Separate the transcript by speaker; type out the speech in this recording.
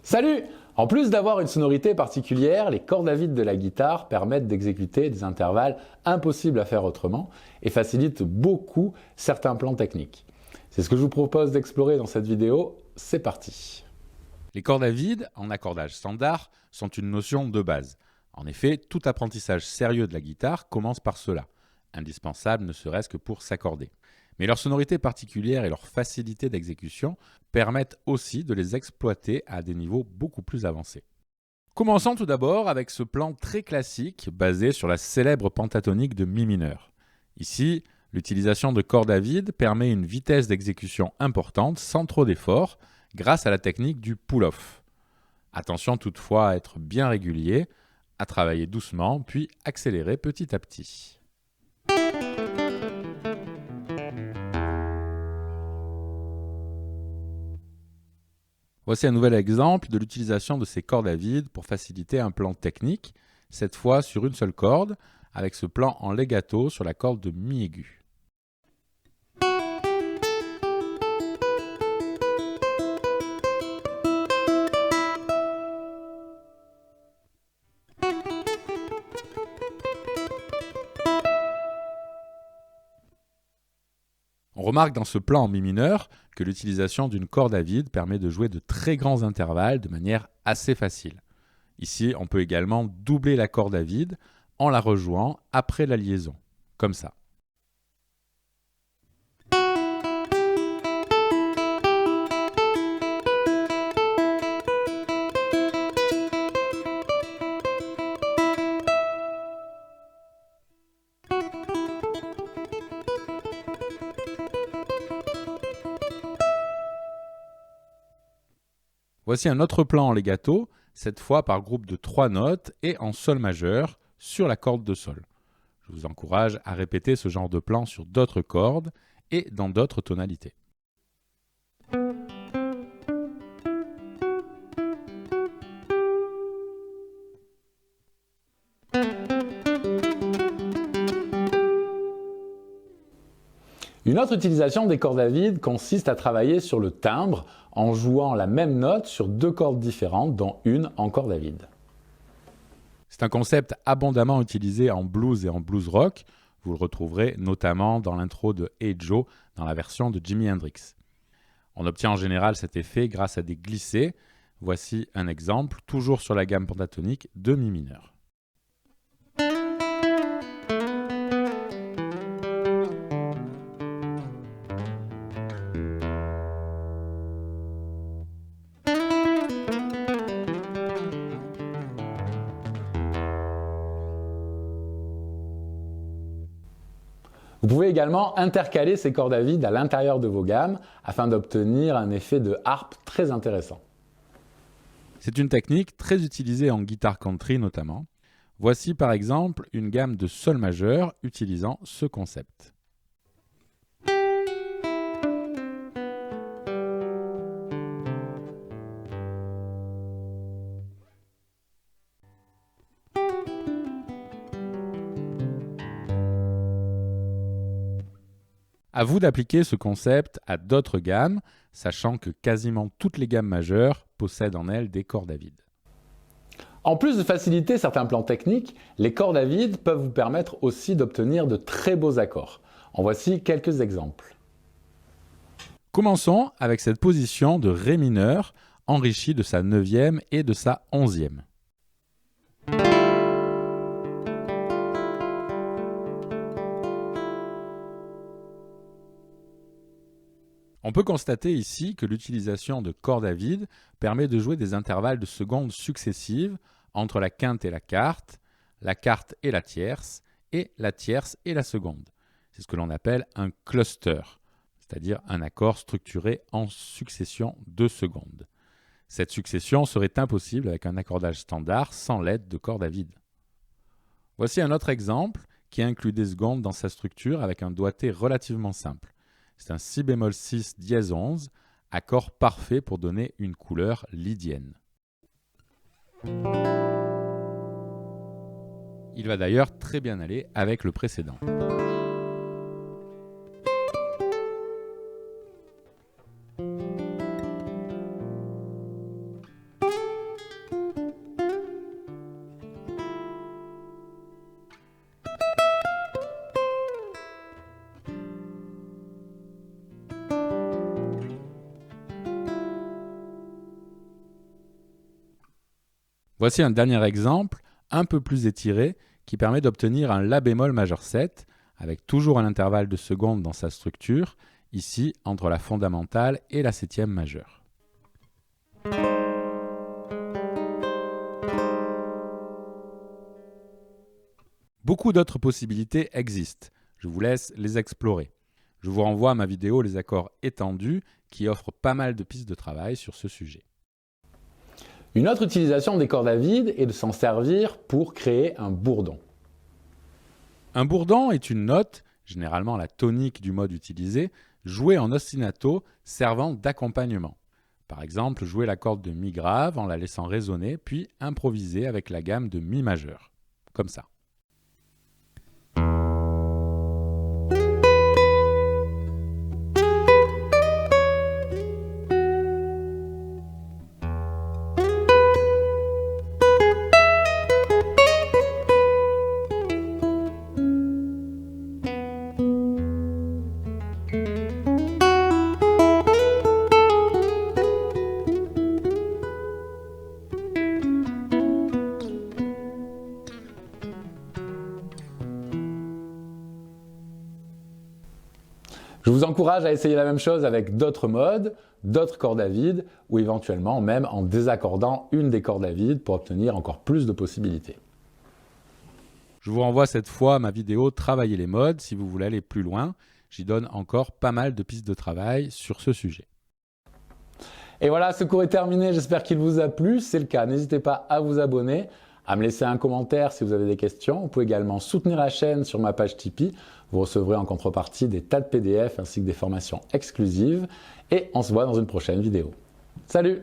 Speaker 1: Salut! En plus d'avoir une sonorité particulière, les cordes à vide de la guitare permettent d'exécuter des intervalles impossibles à faire autrement et facilitent beaucoup certains plans techniques. C'est ce que je vous propose d'explorer dans cette vidéo, c'est parti!
Speaker 2: Les cordes à vide, en accordage standard, sont une notion de base. En effet, tout apprentissage sérieux de la guitare commence par cela, indispensable ne serait-ce que pour s'accorder. Mais leur sonorité particulière et leur facilité d'exécution permettent aussi de les exploiter à des niveaux beaucoup plus avancés. Commençons tout d'abord avec ce plan très classique basé sur la célèbre pentatonique de mi mineur. Ici, l'utilisation de cordes à vide permet une vitesse d'exécution importante sans trop d'efforts grâce à la technique du pull-off. Attention toutefois à être bien régulier, à travailler doucement puis accélérer petit à petit. Voici un nouvel exemple de l'utilisation de ces cordes à vide pour faciliter un plan technique, cette fois sur une seule corde, avec ce plan en legato sur la corde de mi aigu. On remarque dans ce plan en mi mineur que l'utilisation d'une corde à vide permet de jouer de très grands intervalles de manière assez facile. Ici, on peut également doubler la corde à vide en la rejouant après la liaison, comme ça. Voici un autre plan en legato, cette fois par groupe de 3 notes et en sol majeur sur la corde de sol. Je vous encourage à répéter ce genre de plan sur d'autres cordes et dans d'autres tonalités.
Speaker 1: Une autre utilisation des cordes à vide consiste à travailler sur le timbre en jouant la même note sur deux cordes différentes, dont une en corde à vide.
Speaker 2: C'est un concept abondamment utilisé en blues et en blues rock. Vous le retrouverez notamment dans l'intro de Hey Joe dans la version de Jimi Hendrix. On obtient en général cet effet grâce à des glissés. Voici un exemple, toujours sur la gamme pentatonique de mi mineur.
Speaker 1: Vous pouvez également intercaler ces cordes à vide à l'intérieur de vos gammes afin d'obtenir un effet de harpe très intéressant.
Speaker 2: C'est une technique très utilisée en guitare country notamment. Voici par exemple une gamme de sol majeur utilisant ce concept. À vous d'appliquer ce concept à d'autres gammes, sachant que quasiment toutes les gammes majeures possèdent en elles des cordes à vide.
Speaker 1: En plus de faciliter certains plans techniques, les cordes à vide peuvent vous permettre aussi d'obtenir de très beaux accords. En voici quelques exemples.
Speaker 2: Commençons avec cette position de Ré mineur, enrichie de sa 9e et de sa 11e. On peut constater ici que l'utilisation de cordes à vide permet de jouer des intervalles de secondes successives entre la quinte et la quarte et la tierce et la seconde. C'est ce que l'on appelle un cluster, c'est-à-dire un accord structuré en succession de secondes. Cette succession serait impossible avec un accordage standard sans l'aide de cordes à vide. Voici un autre exemple qui inclut des secondes dans sa structure avec un doigté relativement simple. C'est un si bémol 6 dièse 11, accord parfait pour donner une couleur lydienne. Il va d'ailleurs très bien aller avec le précédent. Voici un dernier exemple, un peu plus étiré, qui permet d'obtenir un La bémol majeur 7, avec toujours un intervalle de seconde dans sa structure, ici entre la fondamentale et la septième majeure. Beaucoup d'autres possibilités existent, je vous laisse les explorer. Je vous renvoie à ma vidéo Les accords étendus qui offre pas mal de pistes de travail sur ce sujet.
Speaker 1: Une autre utilisation des cordes à vide est de s'en servir pour créer un bourdon.
Speaker 2: Un bourdon est une note, généralement la tonique du mode utilisé, jouée en ostinato servant d'accompagnement. Par exemple, jouer la corde de Mi grave en la laissant résonner, puis improviser avec la gamme de Mi majeur, comme ça.
Speaker 1: Je vous encourage à essayer la même chose avec d'autres modes, d'autres cordes à vide, ou éventuellement même en désaccordant une des cordes à vide pour obtenir encore plus de possibilités.
Speaker 2: Je vous renvoie cette fois à ma vidéo Travailler les modes si vous voulez aller plus loin. J'y donne encore pas mal de pistes de travail sur ce sujet.
Speaker 1: Et voilà, ce cours est terminé, j'espère qu'il vous a plu. Si c'est le cas, n'hésitez pas à vous abonner, à me laisser un commentaire si vous avez des questions. Vous pouvez également soutenir la chaîne sur ma page Tipeee. Vous recevrez en contrepartie des tas de PDF ainsi que des formations exclusives. Et on se voit dans une prochaine vidéo. Salut!